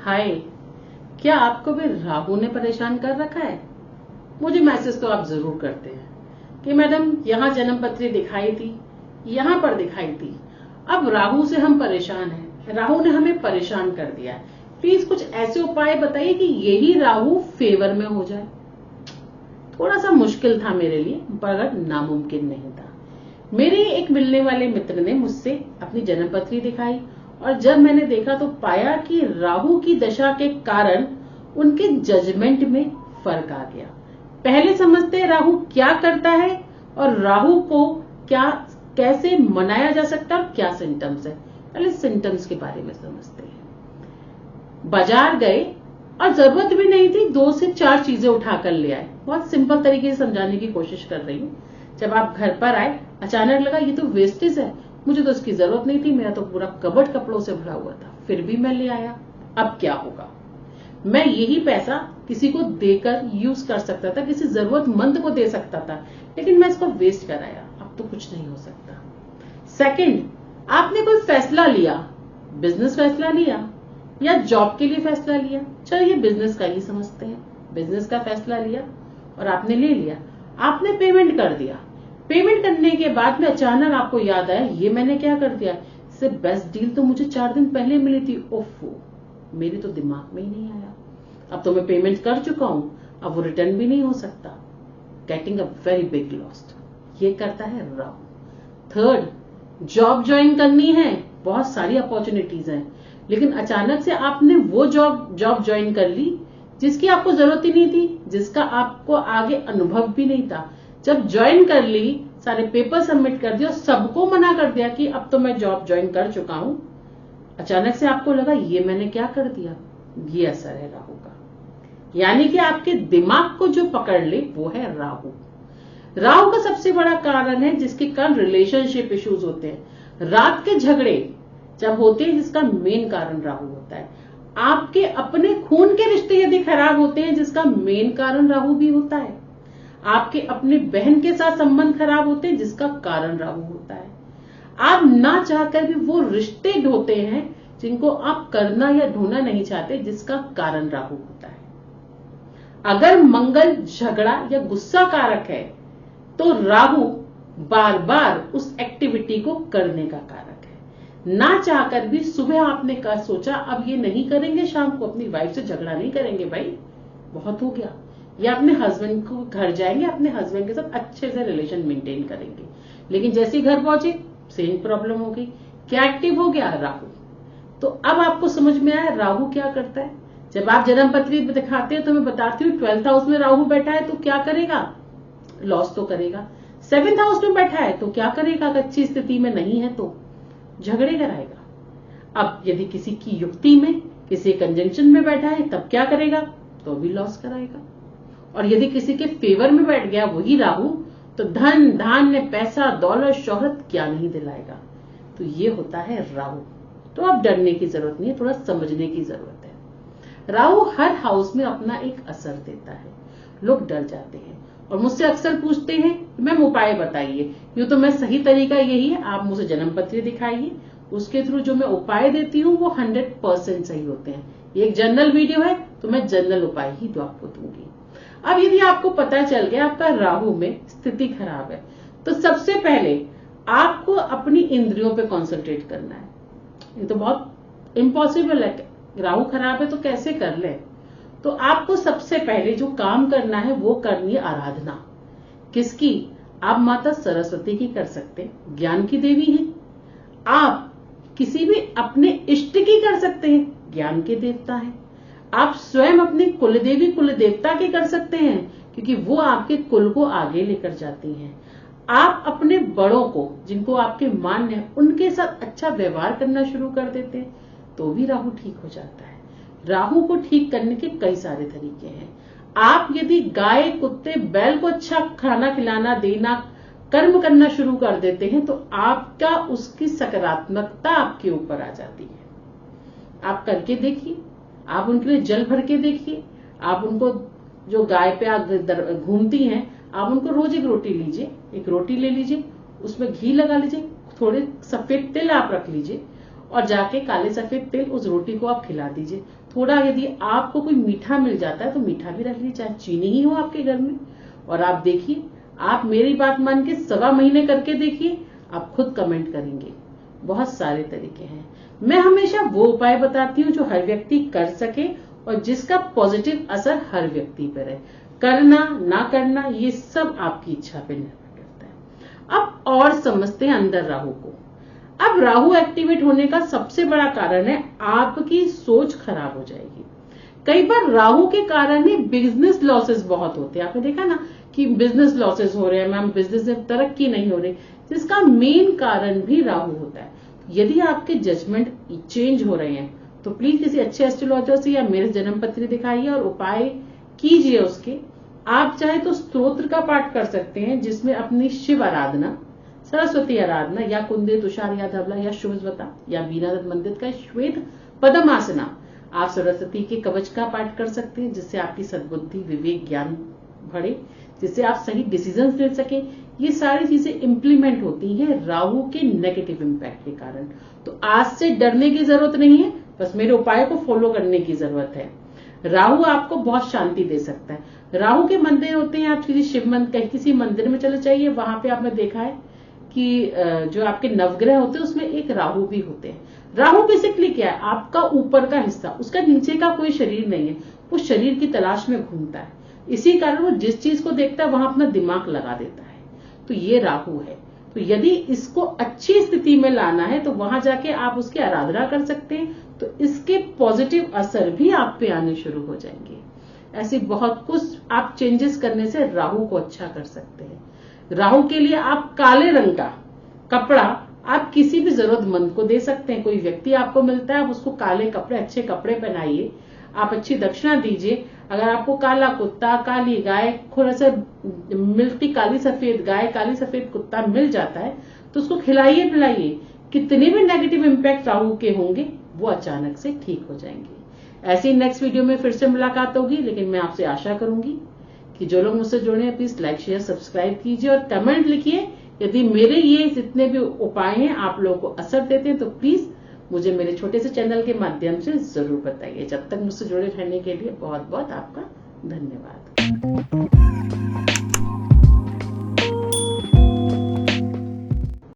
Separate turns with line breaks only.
हाय, क्या आपको भी राहु ने परेशान कर रखा है? मुझे मैसेज तो आप जरूर करते हैं कि मैडम यहाँ जन्म पत्री दिखाई थी, यहाँ पर दिखाई थी, अब राहु से हम परेशान हैं, राहु ने हमें परेशान कर दिया है। प्लीज कुछ ऐसे उपाय बताइए कि यही राहु फेवर में हो जाए। थोड़ा सा मुश्किल था मेरे लिए, पर नामुमकिन नहीं था। मेरे एक मिलने वाले मित्र ने मुझसे अपनी जन्म पत्री दिखाई और जब मैंने देखा तो पाया कि राहु की दशा के कारण उनके जजमेंट में फर्क आ गया। पहले समझते हैं राहु क्या करता है और राहु को क्या कैसे मनाया जा सकता है और क्या सिम्टम्स है। पहले सिम्टम्स के बारे में समझते हैं। बाजार गए और जरूरत भी नहीं थी, 2 से 4 चीजें उठाकर ले आए। बहुत सिंपल तरीके से समझाने की कोशिश कर रही हूँ। जब आप घर पर आए, अचानक लगा ये तो वेस्टेज है, मुझे तो इसकी जरूरत नहीं थी, मेरा तो पूरा कबर्ड कपड़ों से भरा हुआ था, फिर भी मैं ले आया। अब क्या होगा? मैं यही पैसा किसी को देकर यूज कर सकता था, किसी जरूरतमंद को दे सकता था, लेकिन मैं इसको वेस्ट कराया। अब तो कुछ नहीं हो सकता। सेकंड, आपने कोई फैसला लिया, बिजनेस फैसला लिया या जॉब के लिए फैसला लिया। चलिए बिजनेस का ही समझते हैं। बिजनेस का फैसला लिया और आपने ले लिया, आपने पेमेंट कर दिया। पेमेंट करने के बाद में अचानक आपको याद आया ये मैंने क्या कर दिया, इससे बेस्ट डील तो मुझे 4 दिन पहले मिली थी। ओफो, मेरे तो दिमाग में ही नहीं आया। अब तो मैं पेमेंट कर चुका हूं, अब वो रिटर्न भी नहीं हो सकता। Getting a very big lost, ये करता है राहु। थर्ड, जॉब ज्वाइन करनी है, बहुत सारी अपॉर्चुनिटीज हैं, लेकिन अचानक से आपने वो जॉब ज्वाइन कर ली जिसकी आपको जरूरत ही नहीं थी, जिसका आपको आगे अनुभव भी नहीं था। जब ज्वाइन कर ली, सारे पेपर सबमिट कर दिए और सबको मना कर दिया कि अब तो मैं जॉब ज्वाइन कर चुका हूं। अचानक से आपको लगा ये मैंने क्या कर दिया। ये असर है राहु का, यानी कि आपके दिमाग को जो पकड़ ले वो है राहु। राहु का सबसे बड़ा कारण है जिसके कारण रिलेशनशिप इश्यूज होते हैं। रात के झगड़े जब होते हैं, जिसका मेन कारण राहु होता है। आपके अपने खून के रिश्ते यदि खराब होते हैं, जिसका मेन कारण राहु भी होता है। आपके अपने बहन के साथ संबंध खराब होते हैं, जिसका कारण राहु होता है। आप ना चाहकर भी वो रिश्ते ढोते हैं जिनको आप करना या ढूंढना नहीं चाहते, जिसका कारण राहु होता है। अगर मंगल झगड़ा या गुस्सा कारक है तो राहु बार बार उस एक्टिविटी को करने का कारक है। ना चाहकर भी सुबह आपने सोचा अब ये नहीं करेंगे, शाम को अपनी वाइफ से झगड़ा नहीं करेंगे, भाई बहुत हो गया, या अपने हस्बैंड को घर जाएंगे, अपने हस्बैंड के साथ अच्छे से रिलेशन मेंटेन करेंगे, लेकिन जैसे ही घर पहुंचे सेम प्रॉब्लम हो गई। क्या एक्टिव हो गया? राहु। तो अब आपको समझ में आया राहु क्या करता है। जब आप जन्म पत्री दिखाते हैं तो मैं बताती हूँ 12th हाउस में राहु बैठा है तो क्या करेगा? लॉस तो करेगा। 7th हाउस में बैठा है तो क्या करेगा? अच्छी स्थिति में नहीं है तो झगड़े कराएगा। अब यदि किसी की युक्ति में, किसी कंजंक्शन में बैठा है तब क्या करेगा? तो भी लॉस कराएगा। और यदि किसी के फेवर में बैठ गया वही राहु, तो धन धान्य पैसा दौलत शोहरत क्या नहीं दिलाएगा। तो ये होता है राहु। तो अब डरने की जरूरत नहीं है, थोड़ा समझने की जरूरत है। राहु हर हाउस में अपना एक असर देता है। लोग डर जाते हैं और मुझसे अक्सर पूछते हैं मैम उपाय बताइए। यूं तो मैं सही तरीका यही है, आप मुझे जन्म पत्री दिखाइए, उसके थ्रू जो मैं उपाय देती हूँ वो 100% सही होते हैं। ये एक जनरल वीडियो है तो मैं जनरल उपाय ही आपको दूंगी। अब यदि आपको पता चल गया आपका राहु में स्थिति खराब है, तो सबसे पहले आपको अपनी इंद्रियों पे कंसंट्रेट करना है। ये तो बहुत इम्पॉसिबल है, राहु खराब है तो कैसे कर ले। तो आपको सबसे पहले जो काम करना है वो करनी है आराधना। किसकी? आप माता सरस्वती की कर सकते हैं, ज्ञान की देवी है। आप किसी भी अपने इष्ट की कर सकते हैं, ज्ञान के देवता है। आप स्वयं अपनी कुलदेवी कुल देवता की कर सकते हैं, क्योंकि वो आपके कुल को आगे लेकर जाती हैं। आप अपने बड़ों को, जिनको आपके मान्य है, उनके साथ अच्छा व्यवहार करना शुरू कर देते हैं तो भी राहु ठीक हो जाता है। राहु को ठीक करने के कई सारे तरीके हैं। आप यदि गाय कुत्ते बैल को अच्छा खाना खिलाना देना कर्म करना शुरू कर देते हैं तो आपका उसकी सकारात्मकता आपके ऊपर आ जाती है। आप करके देखिए, आप उनके लिए जल भर के देखिए। आप उनको, जो गाय पे घूमती हैं, आप उनको रोज एक रोटी लीजिए, एक रोटी ले लीजिए, उसमें घी लगा लीजिए, थोड़े सफेद तिल आप रख लीजिए और जाके काले सफेद तिल उस रोटी को आप खिला दीजिए। थोड़ा यदि आपको कोई मीठा मिल जाता है तो मीठा भी रख लीजिए, चाहे चीनी ही हो आपके घर में, और आप देखिए, आप मेरी बात मान के 1.25 महीने करके देखिए, आप खुद कमेंट करेंगे। बहुत सारे तरीके हैं। मैं हमेशा वो उपाय बताती हूँ जो हर व्यक्ति कर सके और जिसका पॉजिटिव असर हर व्यक्ति पर है। करना ना करना ये सब आपकी इच्छा पे निर्भर करता है। अब और समझते हैं अंदर राहु को। अब राहु एक्टिवेट होने का सबसे बड़ा कारण है आपकी सोच खराब हो जाएगी। कई बार राहु के कारण ही बिजनेस लॉसेस बहुत होते हैं। आपने देखा ना कि बिजनेस लॉसेस हो रहे हैं, मैम बिजनेस में तरक्की नहीं हो रही, जिसका मेन कारण भी राहु होता है। यदि आपके जजमेंट चेंज हो रहे हैं तो प्लीज किसी अच्छे एस्ट्रोलॉजर से या मेरे जन्म पत्री दिखाइए और उपाय कीजिए उसके। आप चाहे तो स्तोत्र का पाठ कर सकते हैं, जिसमें अपनी शिव आराधना, सरस्वती आराधना या कुंदे तुषार या धवला या शुभस्वता या बीना दत्त मंदिर का श्वेत पद्मासना, आप सरस्वती के कवच का पाठ कर सकते हैं, जिससे आपकी सद्बुद्धि विवेक ज्ञान बढ़े, जिससे आप सही डिसीजंस ले सके। ये सारी चीजें इंप्लीमेंट होती हैं राहु के नेगेटिव इंपैक्ट के कारण। तो आज से डरने की जरूरत नहीं है, बस मेरे उपाय को फॉलो करने की जरूरत है। राहु आपको बहुत शांति दे सकता है। राहु के मंदिर होते हैं, आप किसी शिव मंदिर कहीं किसी मंदिर में चले जाइए, वहां पे आपने देखा है कि जो आपके नवग्रह होते हैं उसमें एक राहु भी होते हैं। राहु बेसिकली क्या है, आपका ऊपर का हिस्सा, उसका नीचे का कोई शरीर नहीं है, वो शरीर की तलाश में घूमता है। इसी कारण वो जिस चीज को देखता है वहां अपना दिमाग लगा देता है। तो ये राहु है। तो यदि इसको अच्छी स्थिति में लाना है तो वहां जाके आप उसकी आराधना कर सकते हैं, तो इसके पॉजिटिव असर भी आप पे आने शुरू हो जाएंगे। ऐसे बहुत कुछ आप चेंजेस करने से राहु को अच्छा कर सकते हैं। राहु के लिए आप काले रंग का कपड़ा आप किसी भी जरूरतमंद को दे सकते हैं। कोई व्यक्ति आपको मिलता है, आप उसको काले कपड़े, अच्छे कपड़े पहनाइए, आप अच्छी दक्षिणा दीजिए। अगर आपको काला कुत्ता, काली गाय, थोड़ा सा मिलती काली सफेद गाय, काली सफेद कुत्ता मिल जाता है तो उसको खिलाइए पिलाइए। कितने भी नेगेटिव इंपैक्ट राहु के होंगे वो अचानक से ठीक हो जाएंगे। ऐसी नेक्स्ट वीडियो में फिर से मुलाकात होगी, लेकिन मैं आपसे आशा करूंगी कि जो लोग मुझसे जुड़े हैं प्लीज लाइक शेयर सब्सक्राइब कीजिए और कमेंट लिखिए। यदि मेरे ये जितने भी उपाय हैं आप लोगों को असर देते हैं तो प्लीज मुझे मेरे छोटे से चैनल के माध्यम से जरूर बताइए। जब तक मुझसे जुड़े रहने के लिए बहुत बहुत आपका धन्यवाद।